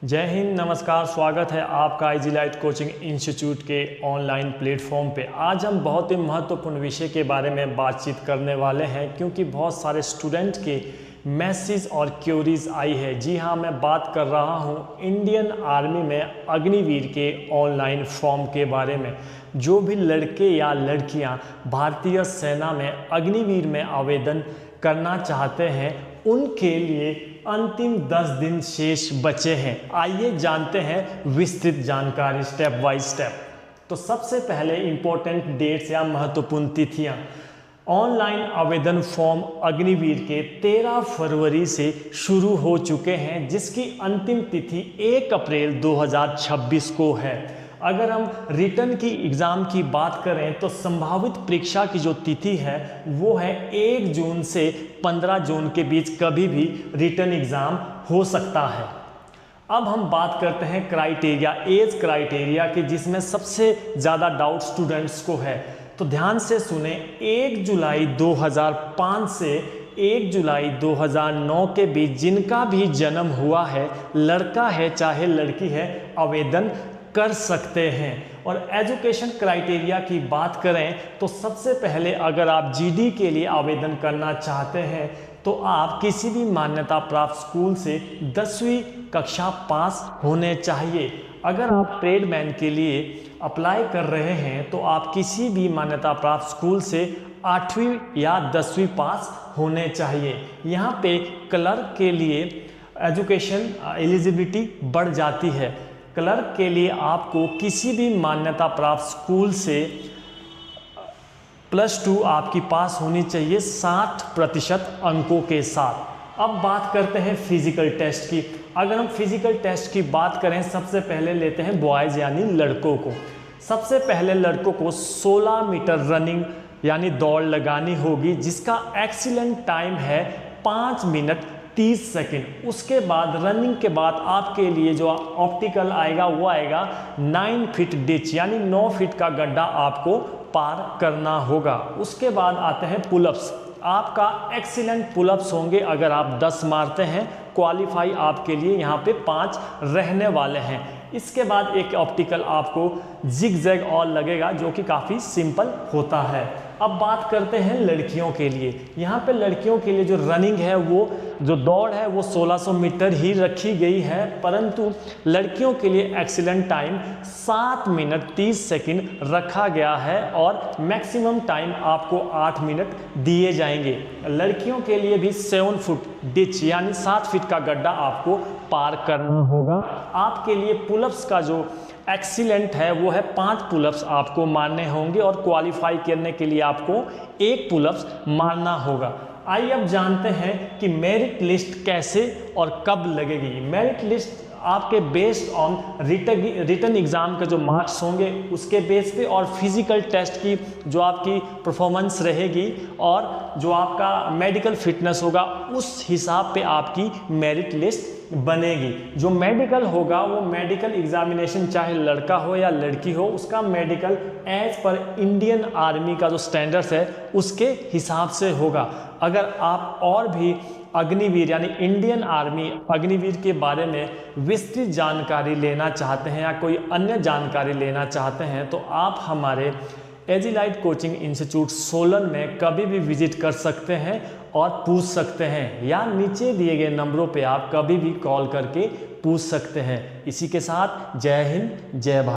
जय हिंद, नमस्कार। स्वागत है आपका इजीलाइट कोचिंग इंस्टीट्यूट के ऑनलाइन प्लेटफॉर्म पे। आज हम बहुत ही महत्वपूर्ण विषय के बारे में बातचीत करने वाले हैं, क्योंकि बहुत सारे स्टूडेंट के मैसेज और क्यूरीज आई है। जी हाँ, मैं बात कर रहा हूँ इंडियन आर्मी में अग्निवीर के ऑनलाइन फॉर्म के बारे में। जो भी लड़के या लड़कियाँ भारतीय सेना में अग्निवीर में आवेदन करना चाहते हैं, उनके लिए अंतिम 10 दिन शेष बचे हैं। आइए जानते हैं विस्तृत जानकारी स्टेप बाय स्टेप। तो सबसे पहले इंपॉर्टेंट डेट्स या महत्वपूर्ण तिथियां। ऑनलाइन आवेदन फॉर्म अग्निवीर के 13 फरवरी से शुरू हो चुके हैं, जिसकी अंतिम तिथि 1 अप्रैल 2026 को है। अगर हम रिटर्न की एग्ज़ाम की बात करें तो संभावित परीक्षा की जो तिथि है वो है 1 जून से 15 जून के बीच कभी भी रिटर्न एग्ज़ाम हो सकता है। अब हम बात करते हैं क्राइटेरिया, एज क्राइटेरिया की, जिसमें सबसे ज़्यादा डाउट स्टूडेंट्स को है। तो ध्यान से सुने, 1 जुलाई 2005 से 1 जुलाई 2009 के बीच जिनका भी जन्म हुआ है, लड़का है चाहे लड़की है, आवेदन कर सकते हैं। और एजुकेशन क्राइटेरिया की बात करें तो सबसे पहले अगर आप जीडी के लिए आवेदन करना चाहते हैं तो आप किसी भी मान्यता प्राप्त स्कूल से 10वीं कक्षा पास होने चाहिए। अगर आप ट्रेडमैन के लिए अप्लाई कर रहे हैं तो आप किसी भी मान्यता प्राप्त स्कूल से 8वीं या 10वीं पास होने चाहिए। यहाँ पे क्लर्क के लिए एजुकेशन एलिजिबिलिटी बढ़ जाती है। क्लर्क के लिए आपको किसी भी मान्यता प्राप्त स्कूल से +2 आपकी पास होनी चाहिए 60% अंकों के साथ। अब बात करते हैं फिजिकल टेस्ट की। अगर हम फिजिकल टेस्ट की बात करें, सबसे पहले लेते हैं बॉयज़ यानी लड़कों को। सबसे पहले लड़कों को 16 मीटर रनिंग यानी दौड़ लगानी होगी, जिसका एक्सीलेंट टाइम है 5 मिनट 30 सेकेंड। उसके बाद रनिंग के बाद आपके लिए जो ऑप्टिकल आएगा वो आएगा 9 फीट डिच यानी 9 फीट का गड्ढा आपको पार करना होगा। उसके बाद आते हैं पुलअप्स। आपका एक्सीलेंट पुलअप्स होंगे। अगर आप 10 मारते हैं, क्वालिफाई आपके लिए यहाँ पे 5 रहने वाले हैं। इसके बाद एक ऑप्टिकल आपको जिग-जैग और लगेगा, जो कि काफ़ी सिंपल होता है। अब बात करते हैं लड़कियों के लिए। यहाँ पे लड़कियों के लिए जो रनिंग है, वो जो दौड़ है वो 1600 मीटर ही रखी गई है, परंतु लड़कियों के लिए एक्सीलेंट टाइम 7 मिनट 30 सेकंड रखा गया है और मैक्सिमम टाइम आपको 8 मिनट दिए जाएंगे। लड़कियों के लिए भी 7 फुट डिच यानी 7 फीट का गड्ढा आपको पार करना होगा। आपके लिए पुलअप्स का जो एक्सीलेंट है वो है 5 पुलअप्स आपको मारने होंगे और क्वालिफाई करने के लिए आपको 1 पुलअप्स मारना होगा। आइए अब जानते हैं कि मेरिट लिस्ट कैसे और कब लगेगी। मेरिट लिस्ट आपके बेस्ड ऑन रिटर्न एग्ज़ाम के जो मार्क्स होंगे उसके बेस पे और फिजिकल टेस्ट की जो आपकी परफॉर्मेंस रहेगी और जो आपका मेडिकल फिटनेस होगा, उस हिसाब पे आपकी मेरिट लिस्ट बनेगी। जो मेडिकल होगा वो मेडिकल एग्जामिनेशन चाहे लड़का हो या लड़की हो, उसका medical as per Indian army का जो स्टैंडर्ड्स है उसके हिसाब से होगा। अगर आप और भी अग्निवीर यानी इंडियन आर्मी अग्निवीर के बारे में विस्तृत जानकारी लेना चाहते हैं या कोई अन्य जानकारी लेना चाहते हैं तो आप हमारे एजीलाइट कोचिंग इंस्टीट्यूट सोलन में कभी भी विजिट कर सकते हैं और पूछ सकते हैं, या नीचे दिए गए नंबरों पे आप कभी भी कॉल करके पूछ सकते हैं। इसी के साथ जय हिंद, जय भारत।